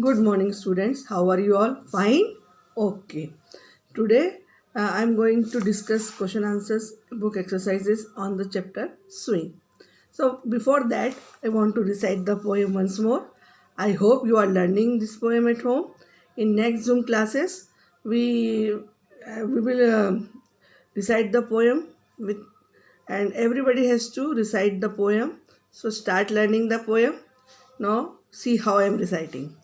Good morning, students. How are you all? Fine? Okay. Today I'm going to discuss question answers book exercises on the chapter swing. So, before that, I want to recite the poem once more. I hope you are learning this poem at home. In next Zoom classes, we will recite the poem with and everybody has to recite the poem. So, start learning the poem. Now, see how I am reciting.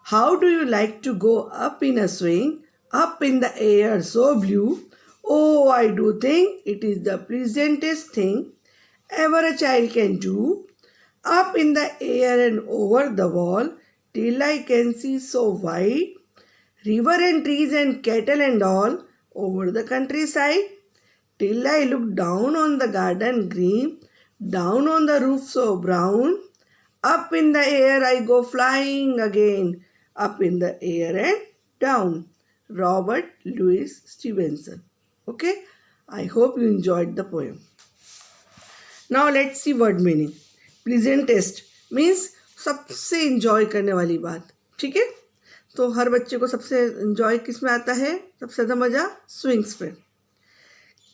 How do you like to go up in a swing, up in the air so blue? Oh, I do think it is the pleasantest thing ever a child can do. Up in the air and over the wall, till I can see so wide, river and trees and cattle and all, over the countryside, till I look down on the garden green, down on the roof so brown. Up in the air I go flying again, up in the air and down. Robert Louis Stevenson. Okay, I hope you enjoyed the poem. Now let's see word meaning. Pleasantest means सबसे enjoy करने वाली बात. ठीक है, तो हर बच्चे को सबसे enjoy किस में आता है, सबसे ज़्यादा मज़ा swings पे.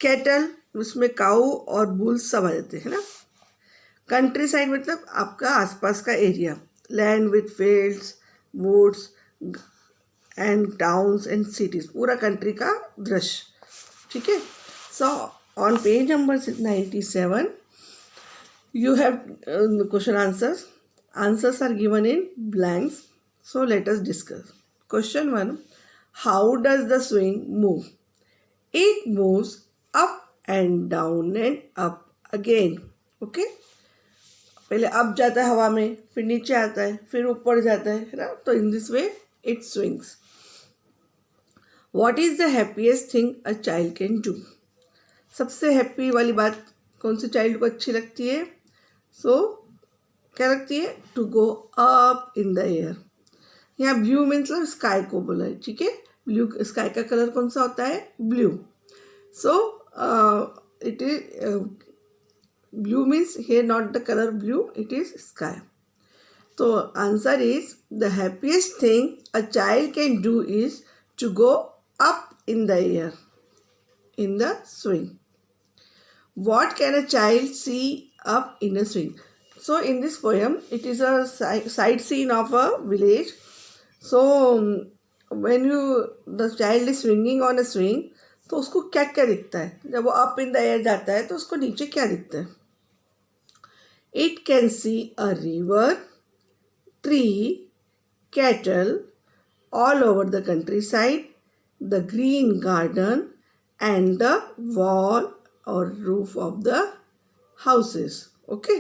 कैटल उसमें काऊ और बुल्स सब आ जाते हैं ना. कंट्री साइड मतलब आपका आसपास का area, land with fields, woods and towns and cities, पूरा कंट्री का दृश्य. ठीक है. So on page number 97 you have question answers are given in blanks. So let us discuss. Question 1, how does the swing move? It moves up and down and up again. Okay, पहले up जाता है हवा में, फिर नीचे आता है, फिर ऊपर जाता है ना. तो इन this way it swings. What is the happiest thing a child can do? सबसे हैप्पी वाली बात कौन सी चाइल्ड को अच्छी लगती है? क्या लगती है? To go up in the air. यहाँ ब्लू मतलब स्काई को बोला है. ठीक है, ब्लू स्काई का कलर कौन सा होता है? Blue. So it is blue means here not the color blue, it is sky. So answer is the happiest thing a child can do is to go up in the air in the swing. What can a child see up in a swing? So in this poem it is a side scene of a village. So when the child is swinging on a swing, तो उसको क्या क्या दिखता है? जब वो up in the air जाता है तो उसको नीचे क्या दिखता है? It can see a river, tree, cattle all over the countryside, the green garden and the wall or roof of the houses. Okay,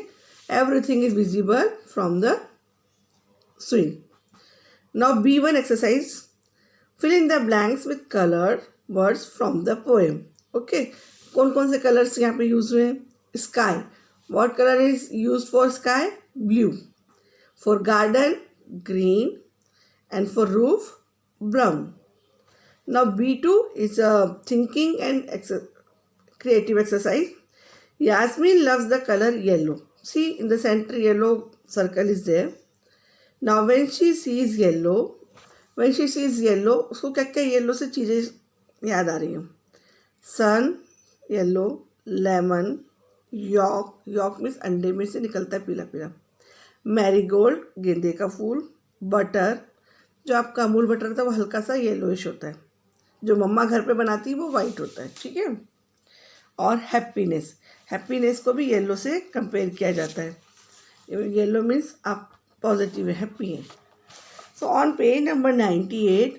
everything is visible from the swing. Now B1 exercise. Fill in the blanks with colored words from the poem. Okay, कौन कौन से colours यहाँ पे use हुए हैं? Sky. What color is used for sky? Blue. For garden, green. And for roof, brown. Now B2 is a thinking and creative exercise. Yasmin loves the color yellow. See, in the center yellow circle is there. Now when she sees yellow, उसको क्या क्या yellow से चीज़ें याद आ रही हैं? Sun yellow, lemon, yolk means अंडे में से निकलता है पीला पीला, मैरीगोल्ड गेंदे का फूल, बटर, जो आपका अमूल बटर था वो हल्का सा येलोइश होता है, जो मम्मा घर पे बनाती है वो वाइट होता है. ठीक है. और हैप्पीनेस को भी येलो से कंपेयर किया जाता है. येलो मीन्स आप पॉजिटिव है, हैप्पी हैं. So on page number 98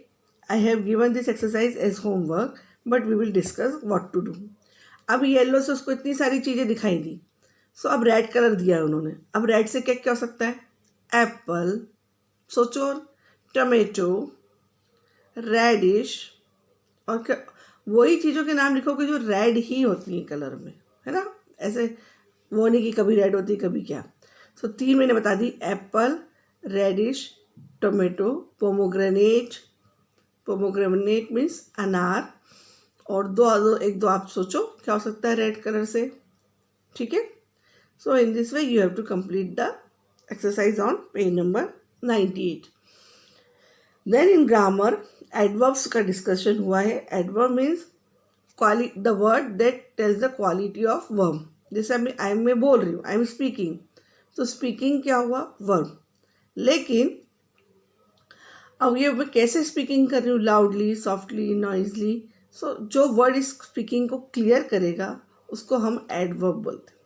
I have given this exercise as homework, but we will discuss what to do. अब येलो से उसको इतनी सारी चीज़ें दिखाई दी, सो अब रेड कलर दिया है उन्होंने. अब रेड से क्या क्या हो सकता है? एप्पल, सोचो, टमेटो, रेडिश, और क्या वही चीज़ों के नाम लिखोगे जो रेड ही होती हैं कलर में, है ना. ऐसे वो नहीं कि कभी रेड होती कभी क्या. सो 3 मैंने बता दी: apple, radish, tomato, pomegranate means अनार, और दो आप सोचो क्या हो सकता है रेड कलर से. ठीक है. So in this way you have to complete the exercise on page number 98. Then in grammar adverbs का डिस्कशन हुआ है. Adverb means the word that tells the quality of verb. जैसे मैं बोल रही हूँ, आई एम स्पीकिंग, तो speaking क्या हुआ? वर्ब. लेकिन अब ये मैं कैसे स्पीकिंग कर रही हूँ? Loudly, softly, Noisli. सो जो वर्ड इस स्पीकिंग को क्लियर करेगा उसको हम एडवर्ब बोलते हैं.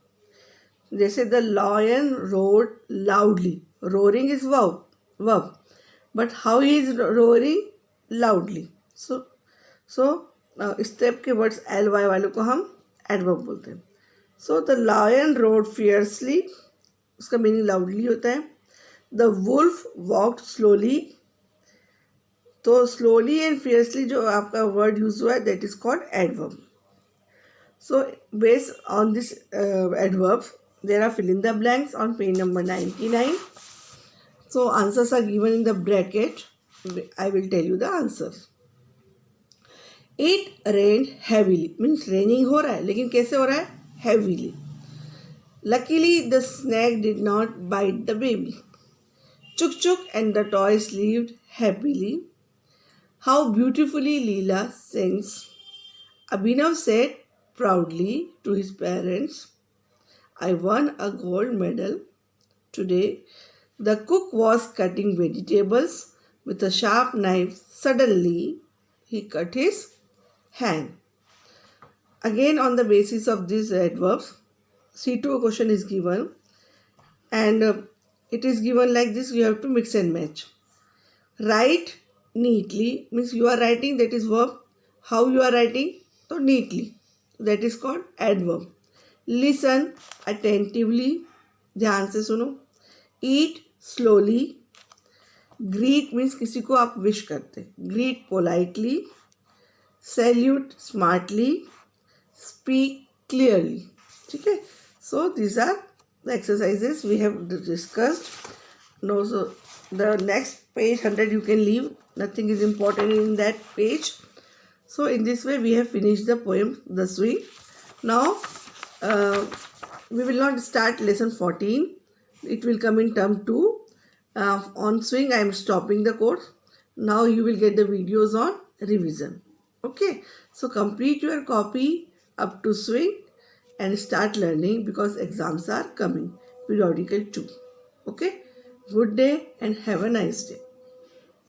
जैसे the lion roared loudly. Roaring is verb, but how he is roaring? Loudly. So इस टाइप के वर्ड्स एल वाई वालों को हम एडवर्ब बोलते हैं. So the lion roared fiercely, उसका मीनिंग लाउडली होता है. द वुल्फ वॉक्ड स्लोली, तो स्लोली एंड फियर्सली जो आपका वर्ड यूज हुआ है that is called adverb. So based on this adverbs there are fill in the blanks on page number 99. So answers are given in the bracket. I will tell you the answers. It rained heavily means raining हो रहा है, लेकिन कैसे हो रहा है? Heavily. Luckily the snake did not bite the baby. Chuk Chuk and the toys lived happily. How beautifully Leela sings. Abhinav said proudly to his parents, I won a gold medal today. The cook was cutting vegetables with a sharp knife. Suddenly, he cut his hand. Again, on the basis of these adverbs, C2 question is given, and it is given like this. You have to mix and match. Write neatly means you are writing, that is verb. How you are writing? So neatly, that is called adverb. Listen attentively, ध्यान से सुनो. Eat slowly. Greet means किसी को आप wish करते. Greet politely. Salute smartly. Speak clearly. ठीक है. So these are the exercises we have discussed. Now so the next page 100 you can leave. Nothing is important in that page. So in this way we have finished the poem The Swing. Now we will not start lesson 14. It will come in term 2. On swing I am stopping the course. Now you will get the videos on revision. Okay, so complete your copy up to swing and start learning because exams are coming, periodical 2. Okay, good day and have a nice day.